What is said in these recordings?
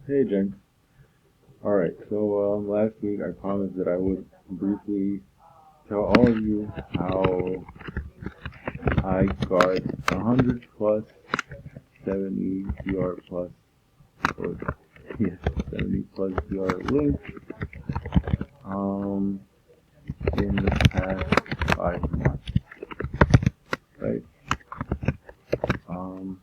Hey, Jen. Alright, so last week I promised that I would briefly tell all of you how I got 100 plus 70 PR plus, or yes, 70 plus PR links um, in the past 5 months, right? Um,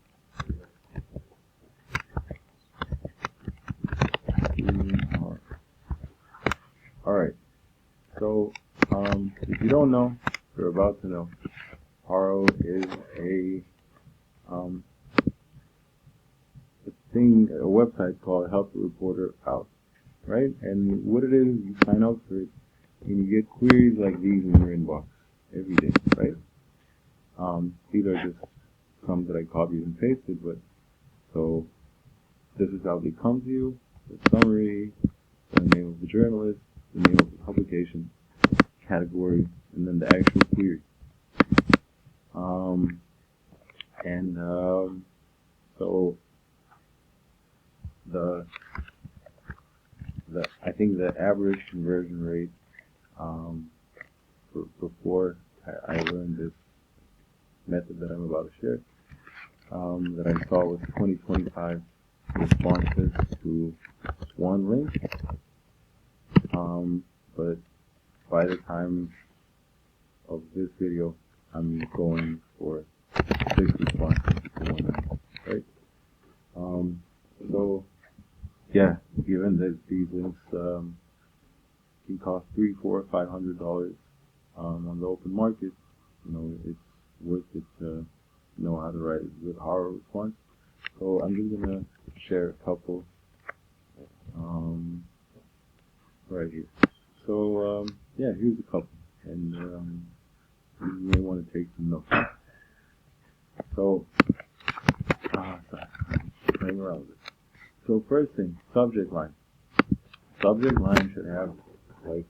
Alright, so if you don't know, you're about to know. Haro is um, a website called Help the Reporter Out, right? And what it is, you sign up for it, and you get queries like these in your inbox every day, right? These are just some that I copied and pasted, but so this is how they come to you: the summary, the name of the journalist, the name of the publication, category, and then the actual query. Um, and so the I think the average conversion rate before I learned this method that I'm about to share, that I saw was 2025 responses to one link. But by the time of this video, I'm going for 6 responses to one link, right? So yeah, given that these links can cost $300, $400, $500 on the open market, it's worth it to know how to write a good horror response. So I'm just gonna share a couple right here. So yeah, here's a couple, and you may want to take some notes. So sorry, I'm playing around with it. So first thing, subject line. Subject line should have like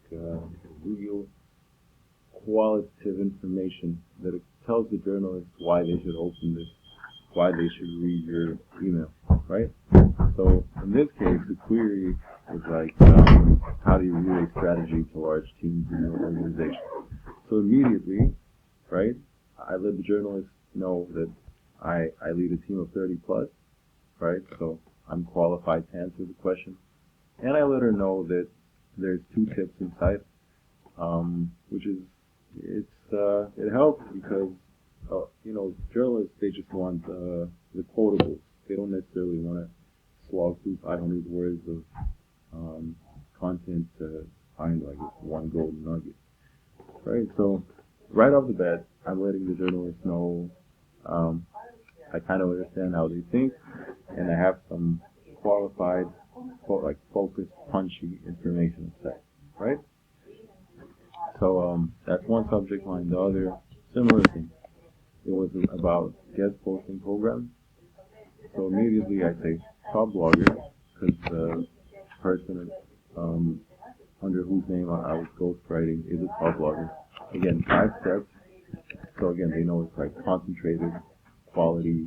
real qualitative information that it tells the journalist why they should open this, why they should read your email, right? So in this case, the query is like, how do you relay strategy to large teams in your organization? So immediately, right, I let the journalist know that I lead a team of 30 plus, right? So I'm qualified to answer the question. And I let her know that there's 2 tips inside, which is, it helps because, journalists, they just want the quotables. They don't necessarily want to slog through 500 words of content to find like one golden nugget, right? So right off the bat, I'm letting the journalists know I kind of understand how they think, and I have some qualified, focused, punchy information set, right? So that's one subject line. The other, similar thing. It was about guest posting programs. So immediately I say top blogger, because the person under whose name I was ghostwriting is a top blogger. Again, 5 steps. So again, they know it's like concentrated, quality,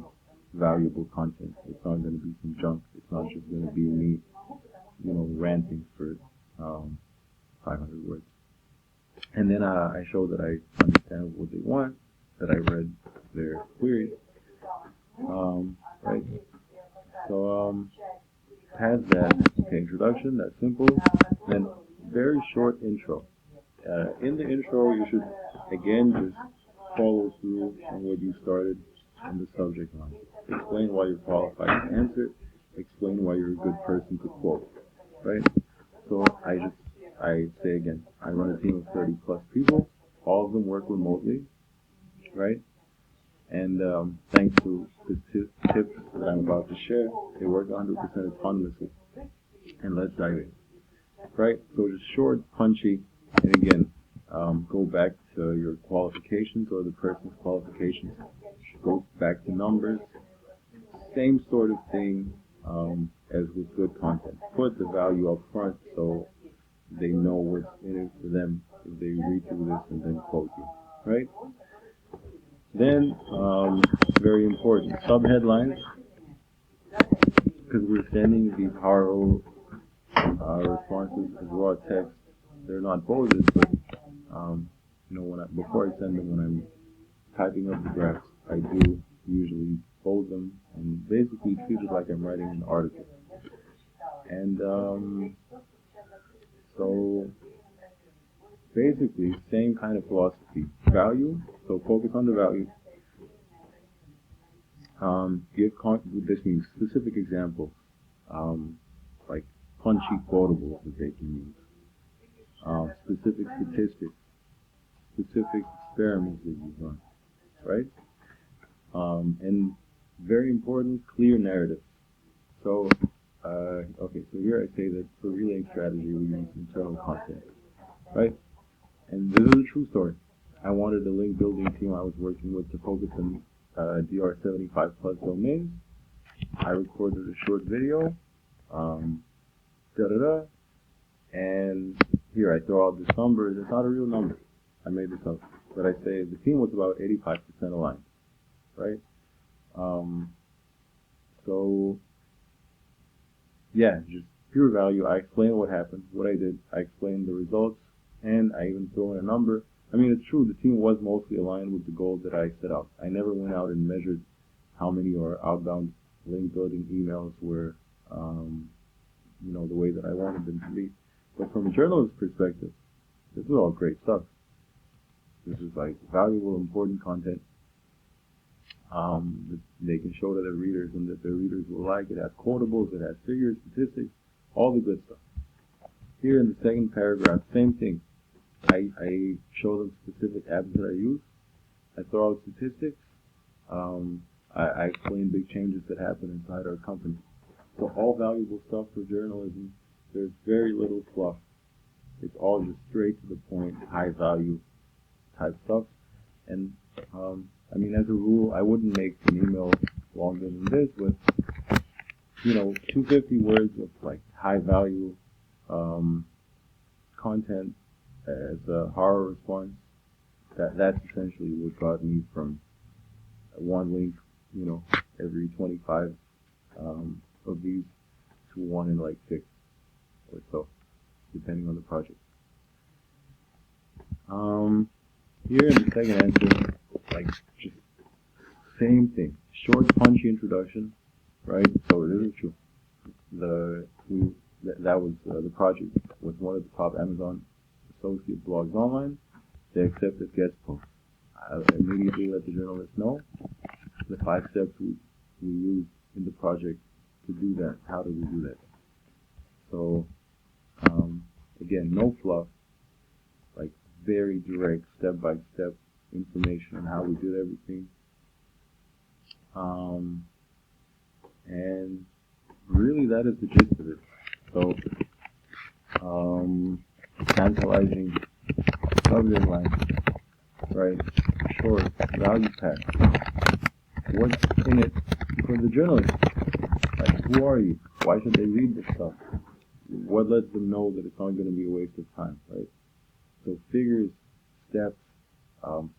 valuable content. It's not going to be some junk. It's not just going to be me, ranting for 500 words. And then I show that I understand what they want, that I read their queries, right? So has that introduction, that's simple. Then very short intro. In the intro, you should again just follow through on what you started in the subject line. Explain why you're qualified to answer. Explain why you're a good person to quote, right? So I say again, I run a team of 30 plus people. All of them work remotely, right? And thanks to the tips that I'm about to share, they work 100% autonomously. And let's dive in, right? So just short, punchy, and again, go back to your qualifications or the person's qualifications. Go back to numbers. Same sort of thing as with good content. Put the value up front so they know what's in it for them if they read through this and then quote you, right? Then, very important, subheadlines, because we're sending these horror responses as raw text, they're not bolded, but before I send them, when I'm typing up the graphs, I do usually bold them and basically treat it like I'm writing an article. And so basically, same kind of philosophy. Value, so focus on the value. This means specific examples, like punchy quotables that they can use, specific statistics, specific experiments that you've run, right? And very important, clear narrative. So, so here I say that for relaying strategy we use internal content, right? And this is a true story. I wanted a link building team I was working with to focus on DR75 plus domains. I recorded a short video, and here I throw out this number. It's not a real number. I made this up. But I say the team was about 85% aligned, right? So, yeah, just pure value. I explain what happened, what I did. I explained the results, and I even throw in a number. I mean, it's true, the team was mostly aligned with the goals that I set out. I never went out and measured how many or outbound link building emails were, the way that I wanted them to be. But from a journalist's perspective, this is all great stuff. This is like valuable, important content that they can show to their readers and that their readers will like. It has quotables, it has figures, statistics, all the good stuff. Here in the second paragraph, same thing. I show them specific apps that I use. I throw out statistics. I explain big changes that happen inside our company. So all valuable stuff for journalism. There's very little fluff. It's all just straight to the point, high value type stuff. And as a rule, I wouldn't make an email longer than this, but 250 words of like high value content as a horror response. That's essentially what got me from one link, every 25 of these to one in like 6 or so, depending on the project. Here in the second answer, like just same thing, short, punchy introduction, right? So this is true. That was the project was one of the top Amazon associate blogs online. They accepted guest posts. I immediately let the journalists know the 5 steps we used in the project to do that. How do we do that? So, again, no fluff, like very direct, step-by-step information on how we did everything. And really that is the gist of it. So, tantalizing subject line, right? Short, value packed. What's in it for the journalist? Like, who are you? Why should they read this stuff? What lets them know that it's not going to be a waste of time, right? So figures, steps,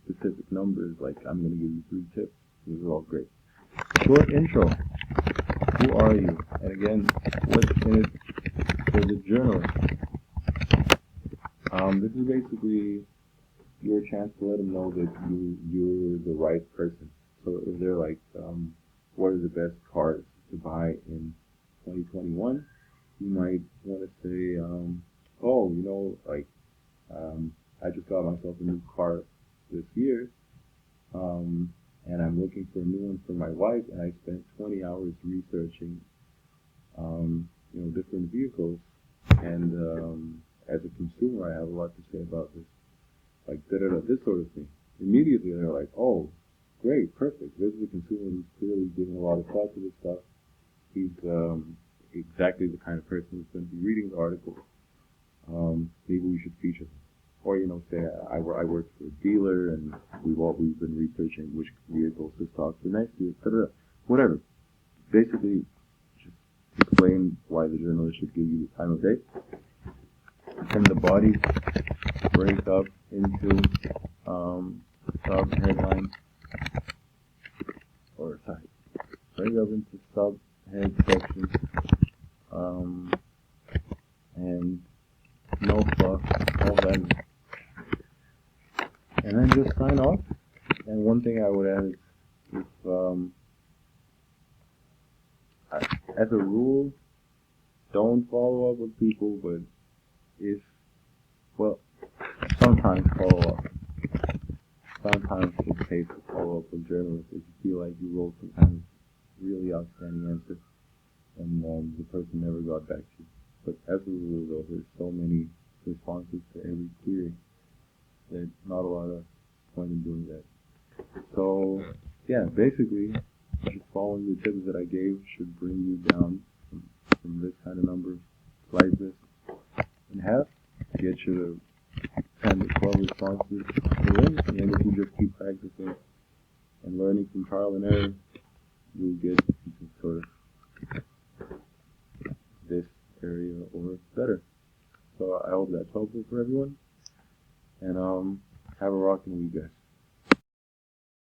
specific numbers, like I'm going to give you 3 tips. These are all great. Short intro. Who are you? And again, what's in it for the journalist? This is basically your chance to let them know that you're the right person. So if they're like, what are the best cars to buy in 2021? You might want to say, I just got myself a new car this year, and I'm looking for a new one for my wife, and I spent 20 hours researching, different vehicles, and as a consumer, I have a lot to say about this, like this sort of thing. Immediately, they're like, oh, great, perfect. This is a consumer who's clearly giving a lot of thought to this stuff. He's exactly the kind of person who's going to be reading the article. Maybe we should feature him. Or, say I work for a dealer and we've been researching which vehicles to stock for next year, etc. Whatever. Basically, just explain why the journalist should give you the time of day. And the body break up into sub-headlines, break up into sub-head sections. as a rule, don't follow up with people, but sometimes follow up. Sometimes it pays to follow up with journalists if you feel like you wrote some kind of really outstanding answer and the person never got back to you. But as a rule, though, there's so many responses to every query that not a lot of point in doing that. So, yeah, basically, just following the tips that I gave should bring you down from this kind of number, like this, in half, get you to 10 to 12 responses within, and then if you just keep practicing and learning from trial and error, you'll get into sort of this area or better. So I hope that's helpful for everyone, and have a rocking week, guys.